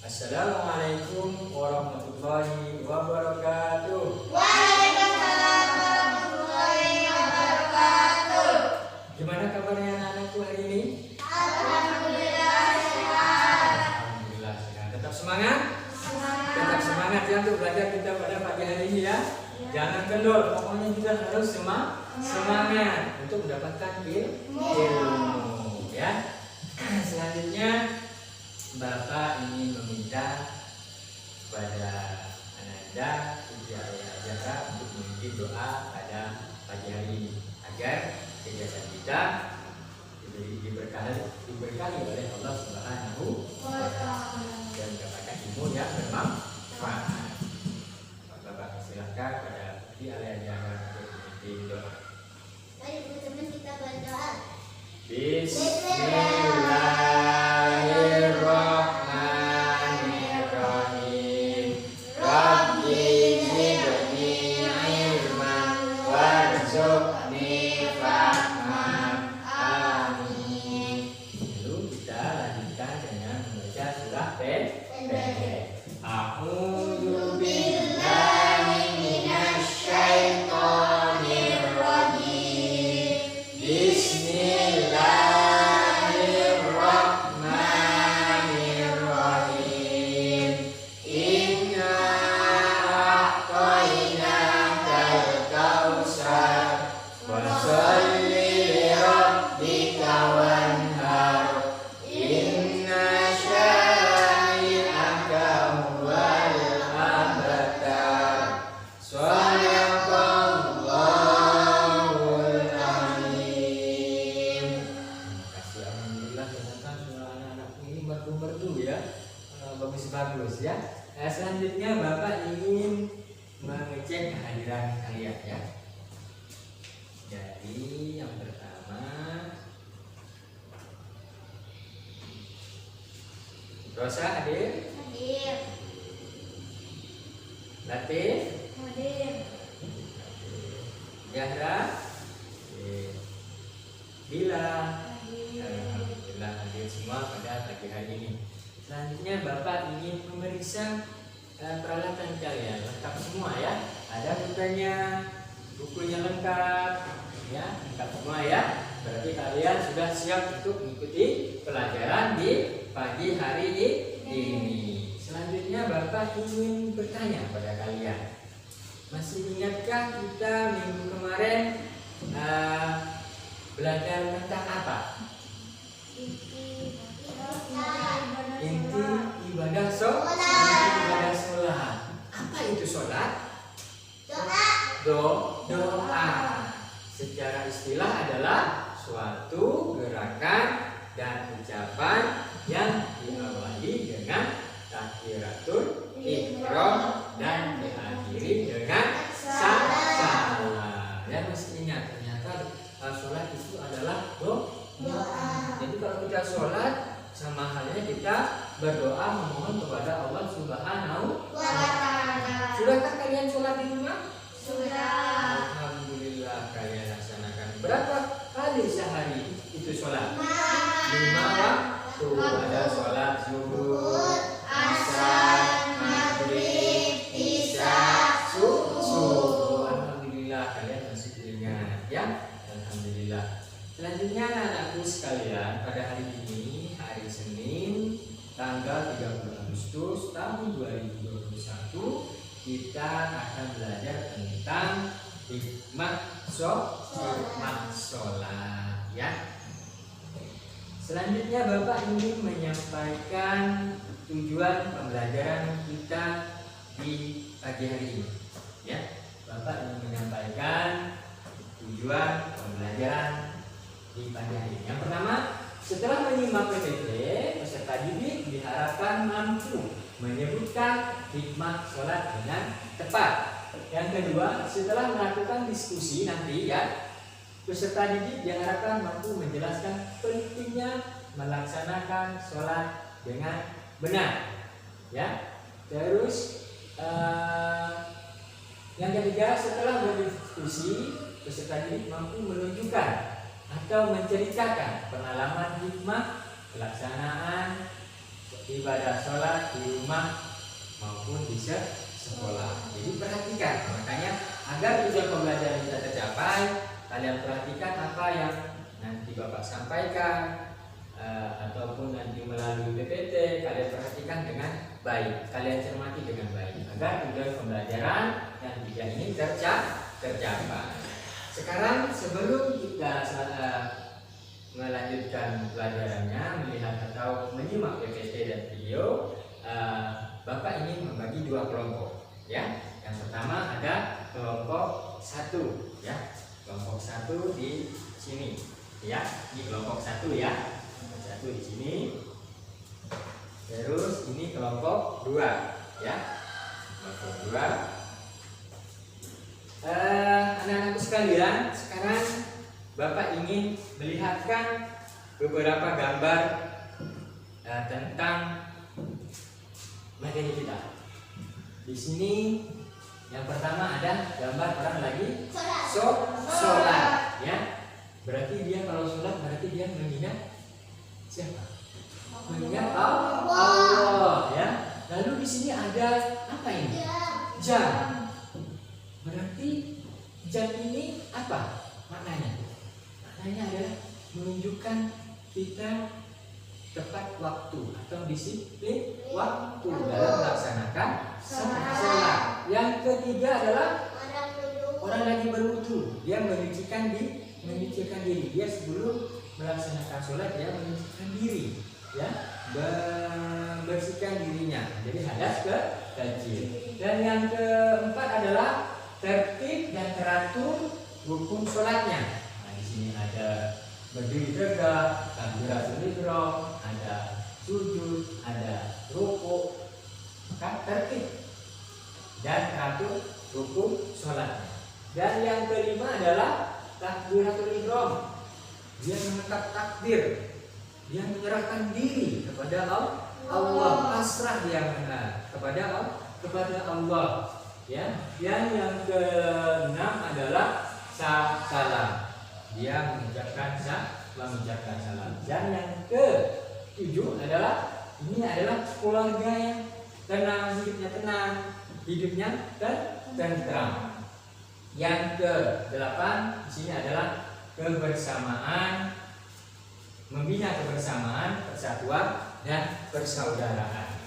Assalamualaikum warahmatullahi wabarakatuh. Waalaikumsalam warahmatullahi wabarakatuh. Gimana kabarnya anak-anakku hari ini? Alhamdulillah sehat. Alhamdulillah sehat. Tetap semangat? Tetap Semangat. semangat ya untuk belajar kita pada pagi hari ini ya. Jangan kendor, pokoknya kita harus semangat untuk mendapatkan ilmu ya. Selanjutnya Bapak ingin meminta kepada Ananda Putri Aryajara untuk memimpin doa pada pagi hari ini agar kegiatan kita diberkahi oleh Allah Subhanahu wa Ta'ala dan mendapatkan ilmu yang bermanfaat. Bapak silakan pada Putri Aryajara untuk memimpin doa. Mari teman-teman kita berdoa. Bismillahirrahmanirrahim. Rabbi zidni ilman warzuqni fahman. Amin. Lalu kita lanjutkan dengan membaca surah pendek. A'udzu billahi minasy syaithanir rajim. Bismillahirrahmanirrahim. Inna a'tainakal kautsar fasholli lirabbika wanhar. Inna syani'aka huwal abtar. Shadaqallahul azim. Terima kasih, alhamdulillah ternyata semua anak-anak ini merdu-merdu ya. Bagus-bagus ya. Selanjutnya Bapak ingin mengecek kehadiran kalian ya. Jadi yang pertama, Rosa hadir, Hadir. Latif, Hadir. Zahra, Bila. Hadir. Alhamdulillah hadir semua pada pagi hari ini. Selanjutnya Bapak ingin memeriksa peralatan kalian lengkap semua ya. Ada bukunya, bukunya lengkap ya, lengkap semua ya. Berarti kalian sudah siap untuk mengikuti pelajaran di pagi hari ini. Selanjutnya Bapak ingin bertanya pada kalian. Masih ingatkah kita minggu kemarin belajar tentang apa? Inti ibadah sholat. Apa itu sholat? Doa. Secara istilah adalah suatu gerakan dan ucapan yang diawali dengan takbiratul ihram dan diakhiri dengan salam. Dan masih ingat ternyata sholat itu adalah doa. Jadi kalau kita sholat sama halnya kita berdoa memohon kepada Allah Subhanahu wa Ta'ala. Sudahkah kalian sholat di rumah? Sudah. Alhamdulillah kalian laksanakan. Berapa kali sehari itu sholat? 5 waktu. Ada sholat zuhur, asar, maghrib, isya, subuh. Alhamdulillah kalian masih ingat ya. Alhamdulillah. Selanjutnya anak-anakku sekalian, pada hari ini hari Senin tanggal 30 Agustus tahun 2021 kita akan belajar tentang hikmah sholat ya. Selanjutnya Bapak ingin menyampaikan tujuan pembelajaran kita di pagi hari ini ya. Bapak ingin menyampaikan tujuan pembelajaran di pagi hari ini. Yang pertama, setelah menyimak PPT, peserta didik diharapkan mampu menyebutkan hikmah sholat dengan tepat. Yang kedua, setelah melakukan diskusi nanti ya, peserta didik diharapkan mampu menjelaskan pentingnya melaksanakan sholat dengan benar. Ya, terus yang ketiga, setelah berdiskusi, peserta didik mampu menunjukkan atau menceritakan pengalaman hikmah pelaksanaan ibadah sholat di rumah maupun di sekolah. Jadi perhatikan, makanya agar tujuan pembelajaran kita tercapai, kalian perhatikan apa yang nanti Bapak sampaikan ataupun nanti melalui PPT, kalian perhatikan dengan baik, kalian cermati dengan baik agar tujuan pembelajaran yang 3 ini tercapai. Sekarang sebelum kita melanjutkan pelajarannya, melihat atau menyimak PPT dan video, Bapak ingin membagi 2 kelompok, ya. Yang pertama ada kelompok 1, ya. Kelompok 1 di sini, ya. Ini kelompok 1 ya. Kelompok 1 di sini. Terus ini kelompok 2, ya. Kelompok 2. Anak-anakku sekalian, sekarang Bapak ingin melihatkan beberapa gambar tentang materi kita. Di sini yang pertama ada gambar orang lagi sholat, ya. Berarti dia kalau sholat berarti dia mengingat siapa? Mengingat Allah, ya. Lalu di sini ada apa ini? Jam. Berarti jam ini apa maknanya? Maknanya adalah menunjukkan kita tepat waktu atau disiplin waktu dalam melaksanakan sholat. Yang ketiga adalah orang lagi berwudu, dia menyucikan diri. Dia sebelum melaksanakan sholat dia menyucikan diri, ya, membersihkan dirinya. Jadi hadas kecil. Dan yang keempat adalah tertib dan teratur rukun sholatnya. Nah, di sini ada berdiri tegak, takbiratul ihram, ada sujud, ada ruku, maka tertib dan teratur rukun sholatnya. Dan yang kelima adalah takbiratul ihram. Dia menetap takbir, dia menyerahkan diri kepada Allah, pasrah dia kepada Allah. Ya, yang keenam adalah salam. Dia mengucapkan salam. Dan yang ketujuh adalah keluarga yang tenang, hidupnya tentram. Yang ke-8 di sini adalah kebersamaan, membina kebersamaan, persatuan dan persaudaraan.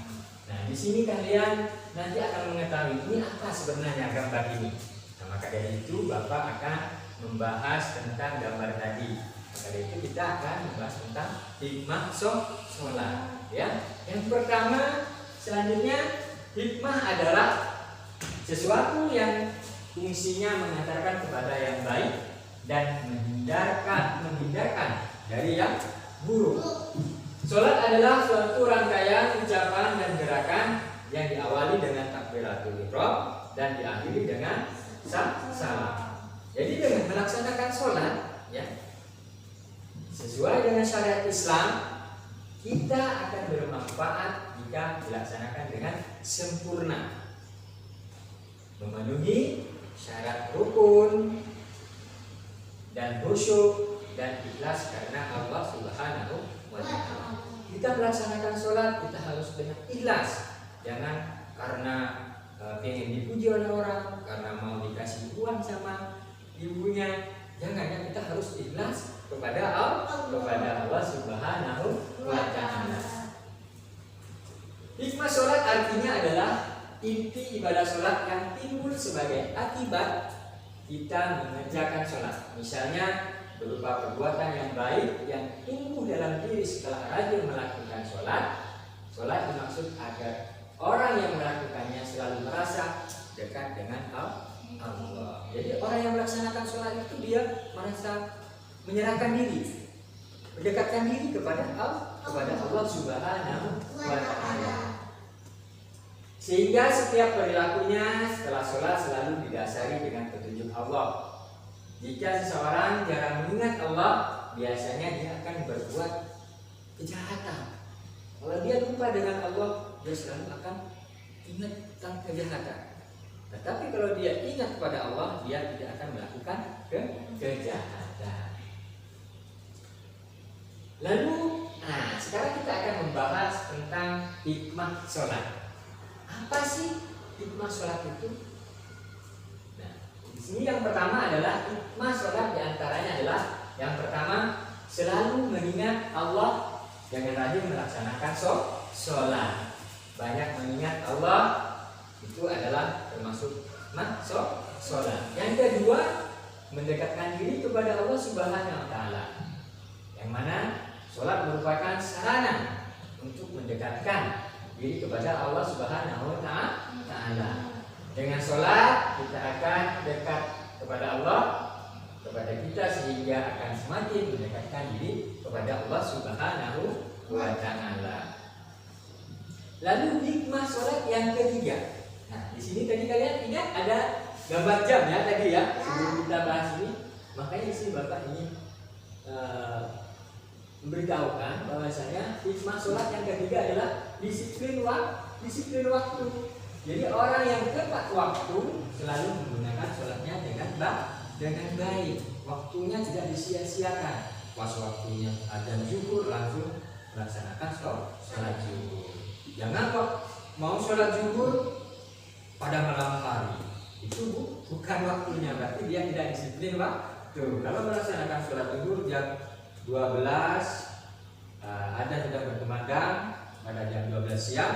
Nah, di sini kalian nanti akan mengetahui ini apa sebenarnya gambar ini. Nah, maka dari itu Bapak akan membahas tentang gambar tadi. Maka dari itu kita akan membahas tentang hikmah sholat, ya. Yang pertama, selanjutnya hikmah adalah sesuatu yang fungsinya mengantarkan kepada yang baik dan menghindarkan dari yang buruk. Sholat adalah suatu rangkaian ucapan dan gerakan yang diawali dengan takbiratul ihram dan diakhiri dengan salam. Jadi dengan melaksanakan sholat, ya, sesuai dengan syariat Islam, kita akan bermanfaat jika dilaksanakan dengan sempurna, memenuhi syarat rukun dan khusyuk dan ikhlas karena Allah Subhanahu wa Ta'ala. Kita melaksanakan sholat kita harus dengan ikhlas, jangan karena pengen dipuji oleh orang, karena mau dikasih uang sama ibunya. Jangan, kita harus ikhlas kepada Allah Subhanahu wa Ta'ala. Hikmah sholat artinya adalah inti ibadah sholat yang timbul sebagai akibat kita mengerjakan sholat. Misalnya berupa perbuatan yang baik yang tumbuh dalam diri setelah rajin melakukan sholat. Sholat dimaksud agar orang yang melakukannya selalu merasa dekat dengan Allah. Jadi orang yang melaksanakan sholat itu dia merasa menyerahkan diri, mendekatkan diri kepada Allah Subhanahu wa Ta'ala. Sehingga setiap perilakunya setelah sholat selalu didasari dengan petunjuk Allah. Jika seseorang jarang mengingat Allah, biasanya dia akan berbuat kejahatan. Kalau dia lupa dengan Allah, dia selalu akan ingat tentang kejahatan. Tetapi kalau dia ingat kepada Allah, dia tidak akan melakukan kejahatan. Lalu Nah, sekarang kita akan membahas tentang hikmah sholat. Apa sih hikmah sholat itu? Nah, di sini yang pertama adalah hikmah sholat, diantaranya adalah yang pertama selalu mengingat Allah dengan rajin melaksanakan sholat. Banyak mengingat Allah itu adalah termasuk hikmah sholat. Yang kedua, mendekatkan diri kepada Allah Subhanahu wa Ta'ala, yang mana sholat merupakan sarana untuk mendekatkan diri kepada Allah Subhanahu wa Ta'ala. Dengan sholat kita akan dekat kepada Allah, kepada kita, sehingga akan semakin mendekatkan diri kepada Allah Subhanahu wa Ta'ala. Lalu hikmah sholat yang ketiga. Nah, di sini tadi kalian ingat ada gambar jam ya tadi ya, sebelum kita bahas ini. Makanya di sini Bapak ingin memberitahukan bahwasanya hikmah sholat yang ketiga adalah disiplin waktu. Jadi orang yang tepat waktu selalu menggunakan sholatnya dengan baik. Waktunya tidak disia-siakan. Pas waktunya adzan zuhur langsung melaksanakan sholat zuhur. Jangan kok mau sholat zuhur pada malam hari, itu bukan waktunya, berarti dia tidak disiplin waktu. Kalau melaksanakan sholat zuhur jam 12, ada sudah berkumandang pada jam 12 siang,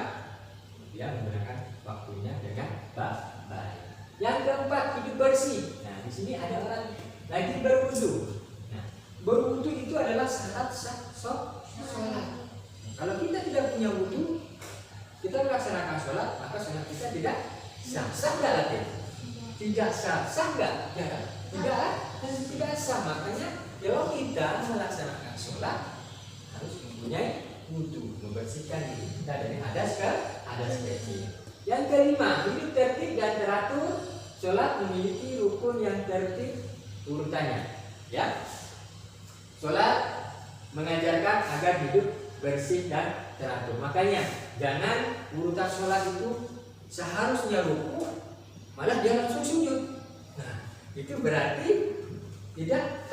dia menggunakan waktunya dengan baik. Yang keempat, hidup bersih. Nah, di sini ada orang lagi berwudu. Nah, berwudu itu adalah syarat sholat. Kalau kita tidak punya wudu, kita melaksanakan sholat, maka sholat kita tidak sah nggak latih? Tidak sah nggak? Ya, tidak sah. Makanya kalau kita melaksanakan sholat harus mempunyai wudu, membersihkan diri kita dari hadas kecil. Yang kelima, hidup tertib dan teratur. Sholat memiliki rukun yang tertib urutannya. Ya, sholat mengajarkan agar hidup bersih dan teratur. Makanya jangan urutan sholat itu seharusnya ruku, malah dia langsung sujud. Nah, itu berarti tidak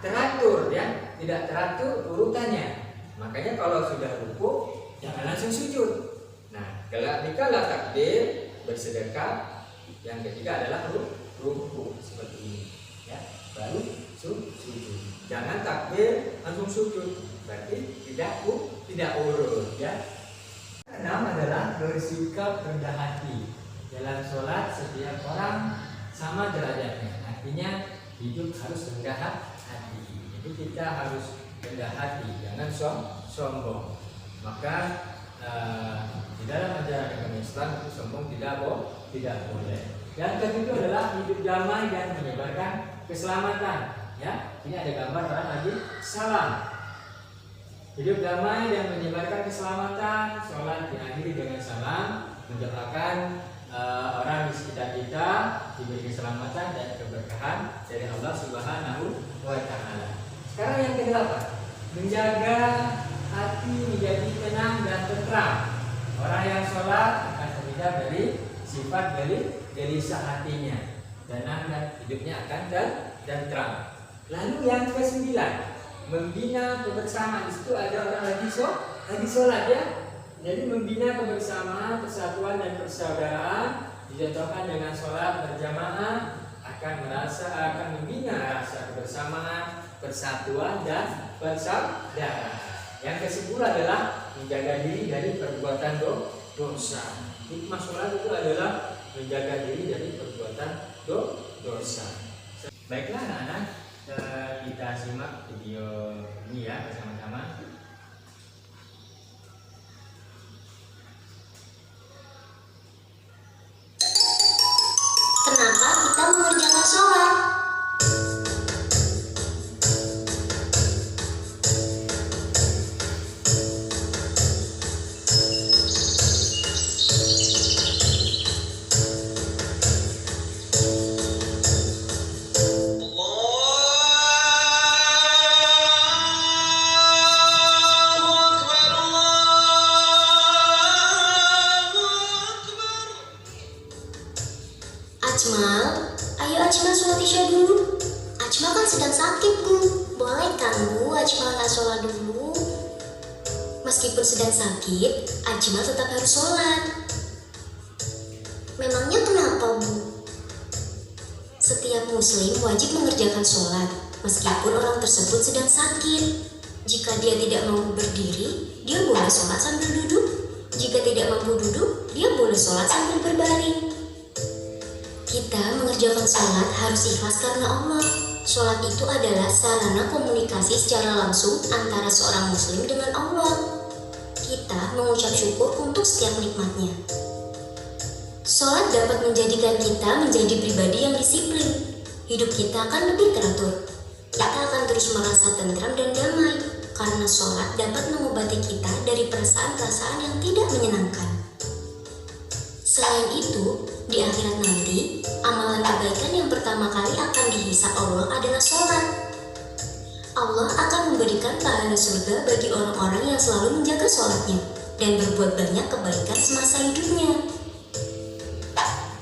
teratur ya, tidak teratur urutannya. Makanya kalau sudah ruku jangan langsung sujud. Nah, kalau takbir bersedekah, yang ketiga adalah ruku seperti ini ya, baru sujud. Jangan takbir langsung sujud, berarti tidak urut ya. Enam adalah bersikap rendah hati. Dalam sholat setiap orang sama derajatnya. Artinya hidup harus rendah hati. Jadi kita harus rendah hati, jangan sombong. Maka di dalam ajaran agama Islam itu sombong tidak boleh. Yang ketujuh adalah hidup damai dan menyebarkan keselamatan. Ya, ini ada gambar orang lagi salam. Hidup damai dan menyebarkan keselamatan. Sholat diakhiri dengan salam, mendoakan orang di sekitar kita diberi keselamatan dan keberkahan dari Allah Subhanahu wa Ta'ala. Sekarang yang kedelapan, menjaga hati menjadi tenang dan tentram. Orang yang sholat akan terhindar dari sifat gelisah hatinya, tenang dan hidupnya akan tentram. Lalu yang kesembilan, membina kebersamaan. Di situ ada orang lagi sholat ya. Jadi membina kebersamaan, persatuan dan persaudaraan dicontohkan dengan sholat berjamaah akan membina rasa kebersamaan, persatuan dan persaudaraan. Yang ke-10 adalah menjaga diri dari perbuatan dosa. Hikmah sholat itu adalah menjaga diri dari perbuatan dosa. Baiklah anak-anak, kita simak video ini ya bersama-sama. Kenapa kita mengerjakan sholat? Ajmal, ayo Ajmal sholat isya dulu. Ajmal kan sedang sakit, Bu. Boleh kan, Bu, Ajmal nggak sholat dulu? meskipun sedang sakit, Ajmal tetap harus sholat. Memangnya kenapa, Bu? Setiap muslim wajib mengerjakan sholat, meskipun orang tersebut sedang sakit. Jika dia tidak mampu berdiri, dia boleh sholat sambil duduk. Jika tidak mampu duduk, dia boleh sholat sambil berbaring. Kita mengerjakan sholat harus ikhlas karena Allah. Sholat itu adalah sarana komunikasi secara langsung antara seorang muslim dengan Allah. Kita mengucap syukur untuk setiap nikmatnya. Sholat dapat menjadikan kita menjadi pribadi yang disiplin. Hidup kita akan lebih teratur. Kita akan terus merasa tentram dan damai, karena sholat dapat mengobati kita dari perasaan-perasaan yang tidak menyenangkan. Selain itu, di akhirat nanti, amalan kebaikan yang pertama kali akan dihisab Allah adalah sholat. Allah akan memberikan pahala surga bagi orang-orang yang selalu menjaga sholatnya dan berbuat banyak kebaikan semasa hidupnya.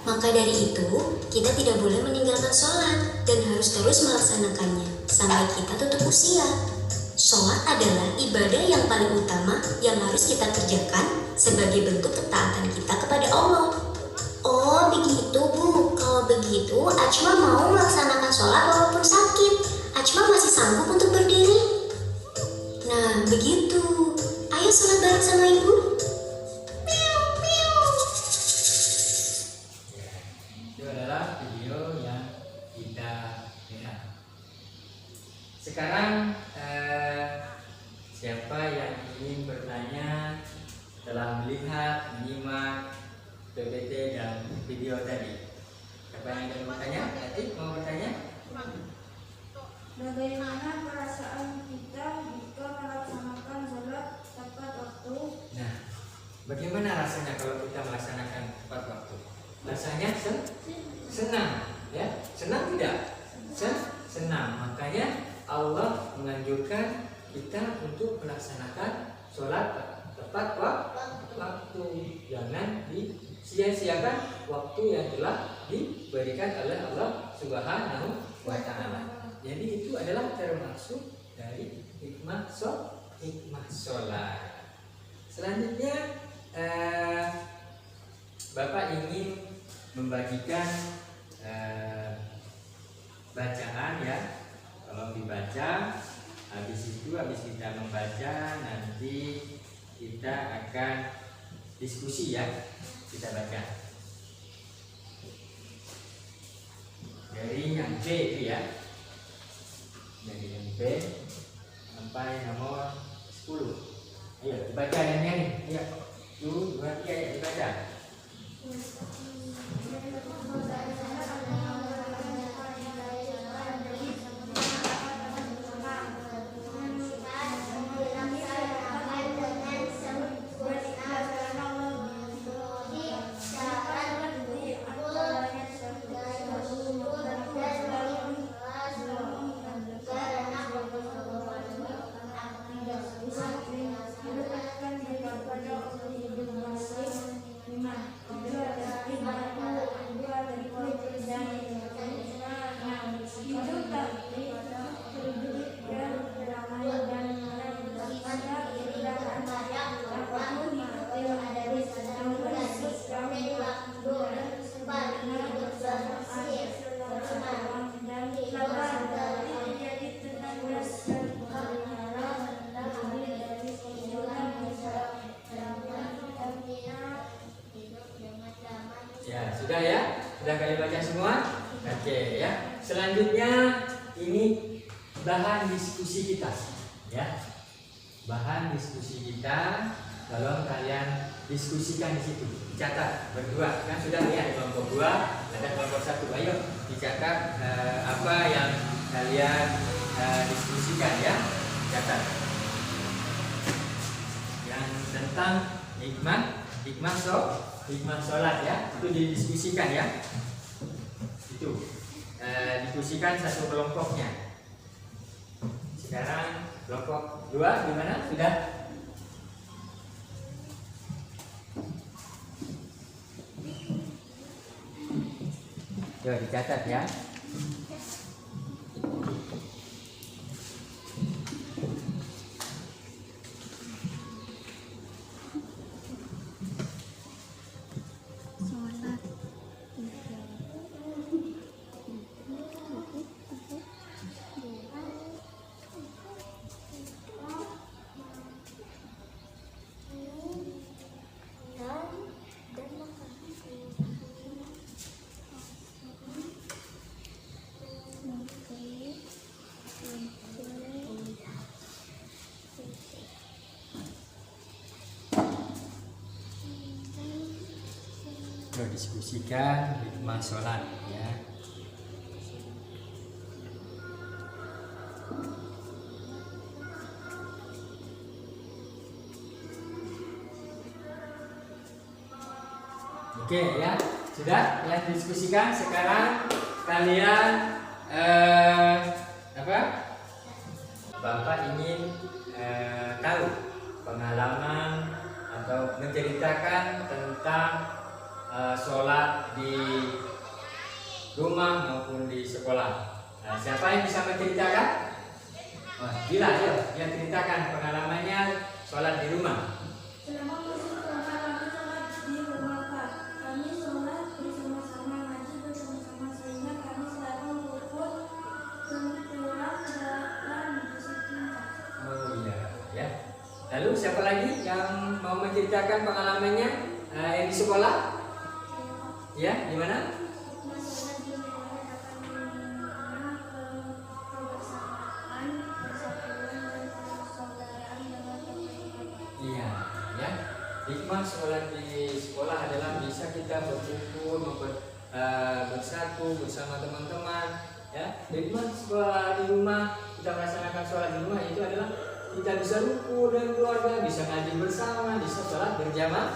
Maka dari itu, kita tidak boleh meninggalkan sholat dan harus terus melaksanakannya sampai kita tutup usia. Sholat adalah ibadah yang paling utama yang harus kita kerjakan sebagai bentuk ketaatan kita kepada Allah. Oh begitu, Bu. Kalau begitu, Ajmal mau melaksanakan sholat walaupun sakit. Ajmal masih sanggup untuk berdiri. Nah, begitu. Ayo sholat bareng sama Ibu. Itu adalah video yang kita lihat. Sekarang siapa yang ingin bertanya telah melihat, menyimak PPT dan video tadi? Siapa yang ingin bertanya? Nanti mau bertanya? Bagaimana perasaan kita jika melaksanakan sholat tepat waktu? Nah, bagaimana rasanya kalau kita melaksanakan tepat waktu? Rasanya senang, ya? Senang tidak? Senang. Makanya Allah menganjurkan kita untuk melaksanakan sholat tepat waktu. Jangan disia-siakan waktu yang telah diberikan oleh Allah Subhanahu wa Ta'ala. Jadi itu adalah termasuk dari hikmah sholat. Selanjutnya Bapak ingin membagikan bacaan, ya. Kalau dibaca, habis kita membaca, nanti kita akan diskusi, ya. Kita baca dari yang B itu, ya. Dari yang B sampai nomor 10. Ayo dibaca yang ini. Ayo. 1, 2, 3, ayo dibaca. Ya, sudah, ya? Sudah kalian baca semua? Oke, ya. Selanjutnya ini bahan diskusi kita, ya. Bahan diskusi kita, tolong kalian diskusikan di situ. Dicatat berdua. Kan sudah lihat kelompok 2, ada kelompok 1. Ayo dicatat apa yang kalian diskusikan, ya. Catat. Yang tentang hikmah sholat, ya, itu didiskusikan, ya. Itu diskusikan satu kelompoknya. Sekarang kelompok 2 gimana? Sudah? Yuk dicatat, ya. diskusikan hikmah sholat ya. Oke ya, sudah ya diskusikan. Sekarang kalian Bapak ingin tahu pengalaman atau menceritakan tentang sholat di rumah maupun di sekolah. Nah, siapa yang bisa menceritakan? Gila, ayo yang ceritakan pengalamannya sholat di rumah. Selama musim puasa kami sholat di rumah Pak. Kami sholat bersama-sama, ngaji bersama-sama, sehingga kami selalu rukun, tentram, dan disiplin Pak. Oh iya, ya. Lalu siapa lagi yang mau menceritakan pengalamannya yang di sekolah? Ya, di mana? Masalah di sekolah akan mengenal kebersamaan, persatuan, dan persaudaraan dengan teman-teman. Iya, ya. Hikmah sholat di sekolah adalah bisa kita berkumpul, bersatu bersama teman-teman. Ya, hikmah sekolah di rumah, kita melaksanakan sholat di rumah itu adalah kita bisa rukun dengan keluarga, bisa ngaji bersama, bisa sholat berjamaah,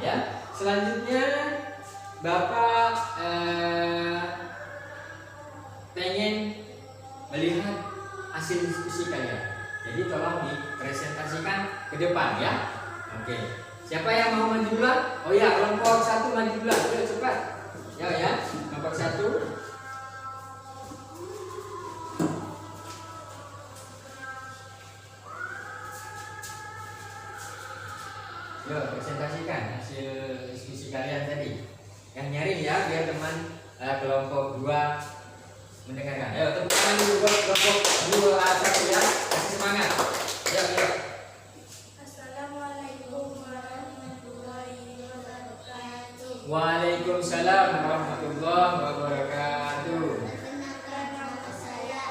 ya. Selanjutnya Bapak pengen melihat hasil diskusi kalian. Jadi tolong dipresentasikan ke depan ya. Oke. Siapa yang mau maju duluan? Oh ya, kelompok 1 maju duluan. Ayo cepat. Ya, kelompok 1. Yuk, presentasikan hasil diskusi kalian tadi. Yang nyari ya, biar teman kelompok 2 mendengarkan. Ayo, tepuk tangan dulu buat kelompok 2 1 ya. Kasih semangat. Yuk. Assalamualaikum warahmatullahi wabarakatuh. Waalaikumsalam warahmatullahi wabarakatuh. Nama saya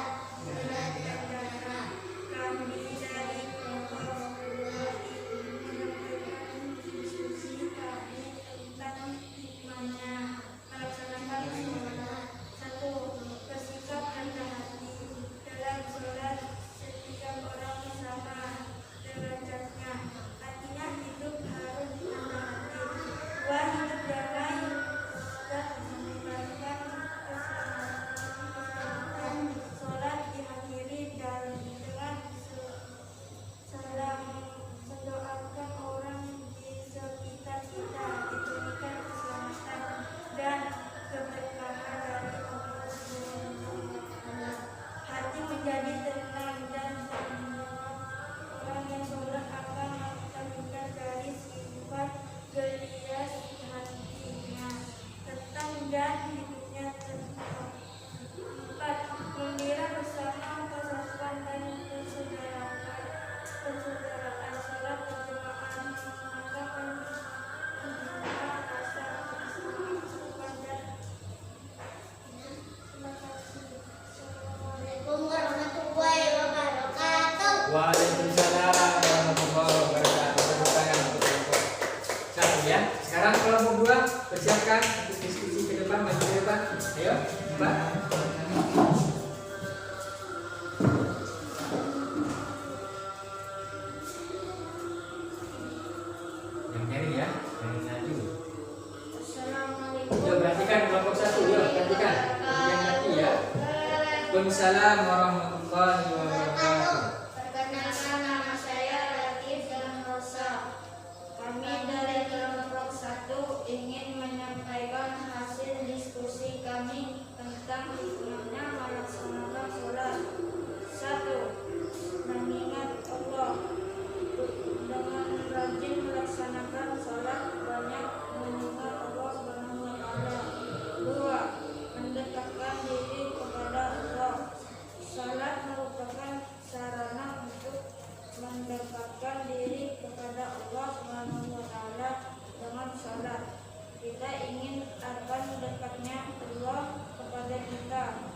Muhammad Yandana. Kami dari kelompok 2 menyampaikan diskusi kami tentang hikmahnya melaksanakan sholat. 1. Bersikap rendah hati dalam sholat. Setiap orang sama derajatnya, artinya hidup harus rendah hati. 2. Hidup damai dan meninggalkan keselamatan. Sholat diakhiri dengan salam, mendoakan orang di sekitar kita diberikan keselamatan dan keberkahan dari Allah SWT. Hati menjadi tenang dan termenangkan. Orang yang sholat akan terhindar dari sifat geliat hatinya, tenang dan hidupnya tenang. 4. Gembira bersama persatuan dan persaudaraan. Sholat berjamaah menandakan rasa kebersamaan dan terima kasih. Assalamualaikum warahmatullahi wabarakatuh. Waalaikumsalam warahmatullahi wabarakatuh. Tepuk tangan untuk kelompok 1 ya. Sekarang kelompok 2 persiapkan untuk diskusi ke depan, maju ke depan. Ayo, cepat. Yang nyari ya, yang maju. Assalamualaikum. Yuk, perhatikan kelompok 1, yuk, perhatikan. Yang ngerti ya. Waalaikumsalam warahmatullahi wabarakatuh. Perkenalkan, nama saya Latif dan Rosa. Kami dari kelompok 1 ingin menyampaikan hasil diskusi kami tentang hikmahnya melaksanakan sholat. 1. Mengingat Allah. Dengan rajin melaksanakan sholat, banyak mengingat Allah SWT. 2. Mendekatkan diri kepada Allah. Salat merupakan sarana untuk mendekatkan diri kepada Allah SWT dengan salat. Kita ingin akan dekatnya Allah kepada kita.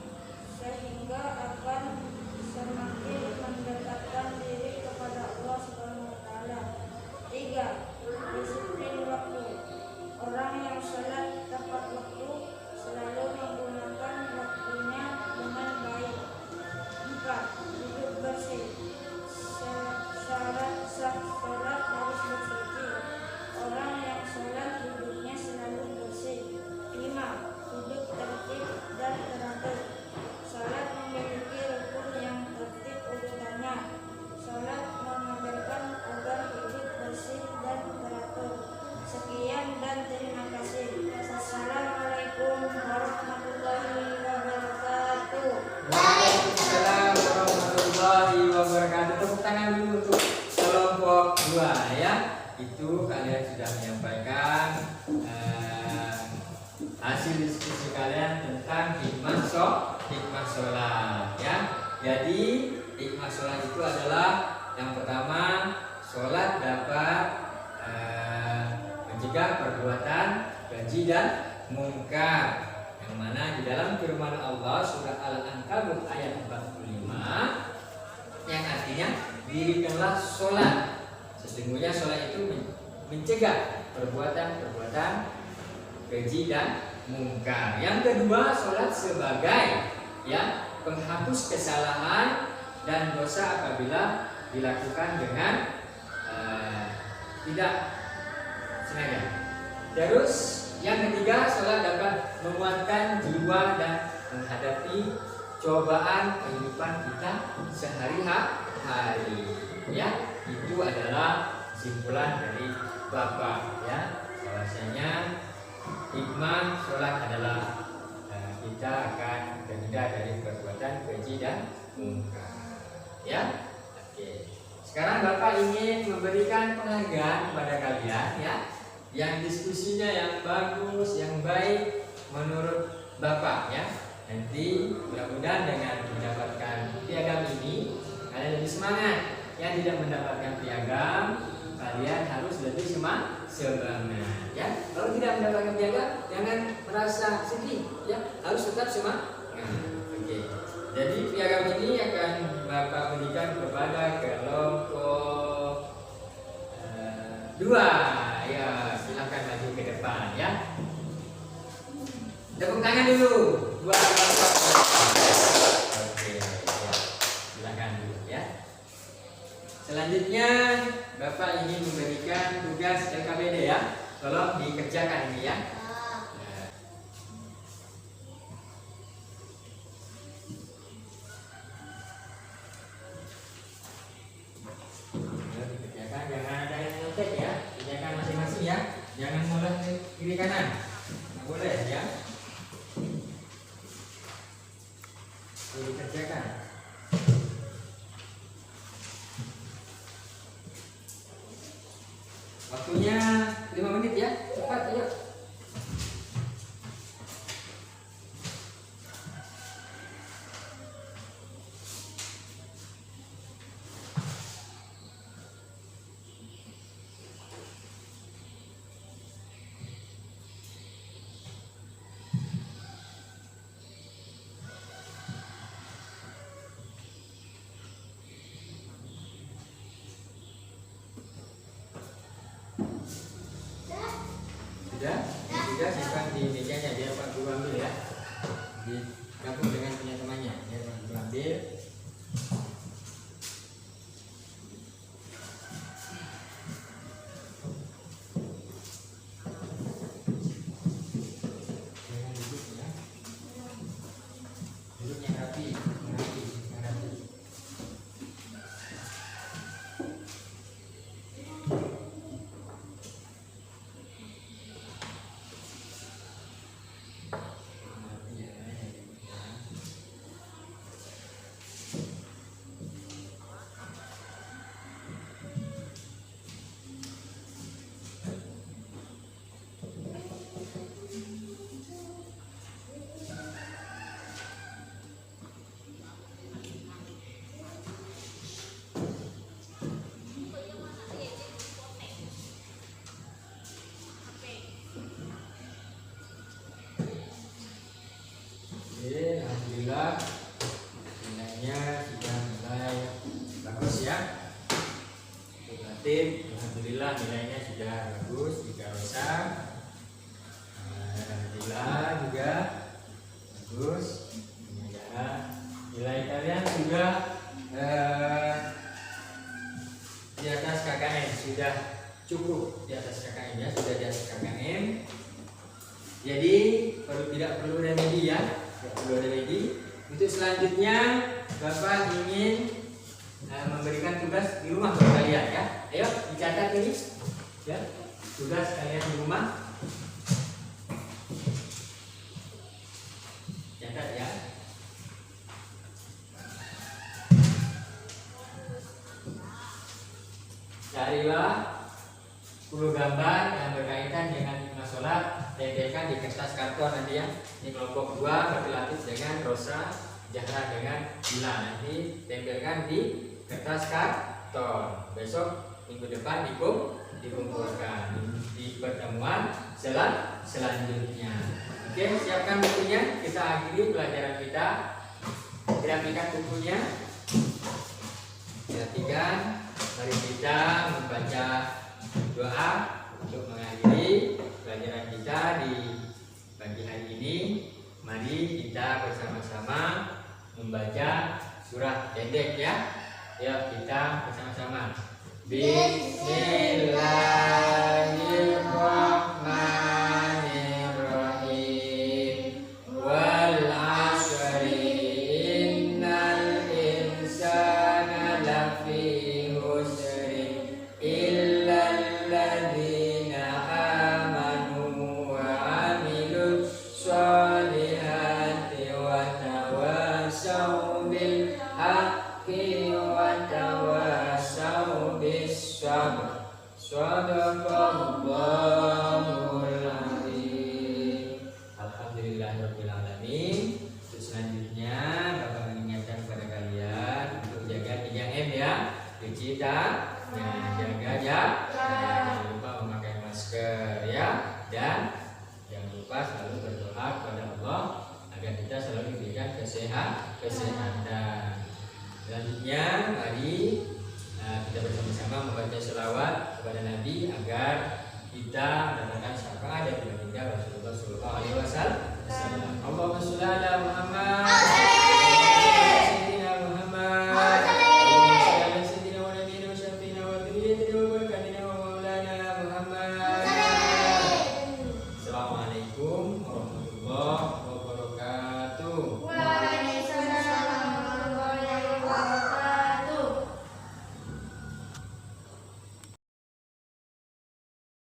kalian sudah menyampaikan hasil diskusi kalian tentang hikmah sholat ya. Jadi hikmah sholat itu adalah yang pertama, sholat dapat mencegah perbuatan keji dan mungkar, yang mana di dalam firman Allah surah Al-Ankabut ayat 45 yang artinya dirikanlah sholat. Sesungguhnya sholat itu mencegah perbuatan-perbuatan keji dan mungkar. Yang kedua, sholat sebagai ya penghapus kesalahan dan dosa apabila dilakukan dengan tidak sengaja. Terus yang ketiga, sholat dapat menguatkan jiwa dan menghadapi cobaan kehidupan kita sehari-hari. Ya, itu adalah kesimpulan dari Bapak ya. Bahwasanya hikmah sholat adalah kita akan terhindar dari perbuatan keji dan mungkar. Ya, oke. Sekarang Bapak ingin memberikan penghargaan kepada kalian ya, yang diskusinya yang bagus, yang baik menurut Bapak ya. Nanti mudah-mudahan dengan mendapatkan piagam ini kalian lebih semangat. Yang tidak mendapatkan piagam, kalian harus lebih semangat ya. Kalau tidak mendapatkan piagam, jangan merasa sedih ya, harus tetap semangat. Oke. Jadi piagam ini akan Bapak berikan kepada kelompok 2 ya. Silakan maju ke depan ya. Tepuk tangan dulu buat kelompok. Oke ya. Silakan dulu ya. Selanjutnya Bapak ingin memberikan tugas LKPD ya. Tolong dikerjakan ini ya. Dikerjakan, jangan ada yang nyontek ya. Kerjakan masing-masing ya. Jangan mulai kiri kanan. Nggak boleh ya. Dikerjakan. Waktunya 5 menit ya. Cepat ayo. Sudah simpan di mejanya biar Pak Guru ambil ya. Digabung dengan punya temannya biar Pak Guru ambil. Jangan duduk ya. Duduk yang rapi, yang rapi. Alhamdulillah nilainya sudah mulai bagus ya. Untuk tim alhamdulillah nilainya sudah bagus, 3 rosa. Alhamdulillah juga bagus. Ya, nilai kalian sudah di atas KKM, sudah cukup di atas KKM ya, sudah di atas KKM. Jadi tidak perlu remedi ya. Untuk selanjutnya Bapak ingin memberikan tugas di rumah buat kalian ya. Ayo dicatat ini ya, tugas kalian di rumah. Catat ya. Carilah 10 gambar gambar yang berkaitan dengan hikmah sholat, tempelkan di kertas karton nanti ya. Ini kelompok 2 berlatih dengan rosa, jahra dengan gula. Nanti tempelkan di kertas karton. Besok minggu depan dikumpulkan di pertemuan selanjutnya. Oke, siapkan bukunya. Kita akhiri pelajaran kita. Rapikan bukunya. Perhatikan. Mari kita membaca doa untuk mengakhiri pelajaran kita di pagi hari ini. Mari kita bersama-sama membaca surah pendek ya. Ya, kita bersama-sama. Bismillahirrahmanirrahim. Wal 'ashri innal insana lafi khusrin illa alladzina amanu wa 'amilus sholihati wa tawassaw bil haqqi wa tawassaw bis sabr. Shadaqallahul azim. Alhamdulillahirabbil alamin. Terus selanjutnya Bapak mengingatkan kepada kalian untuk jaga 3M ya. Cuci tangan, jaga jarak, jangan lupa memakai masker ya, dan jangan lupa selalu berdoa kepada Allah agar kita selalu diberikan kesehatan. Selanjutnya mari kita bersama-sama membaca selawat kepada Nabi agar kita mendapatkan syafaat dari baginda Rasulullah SAW. Allahumma sholli ala Muhammad.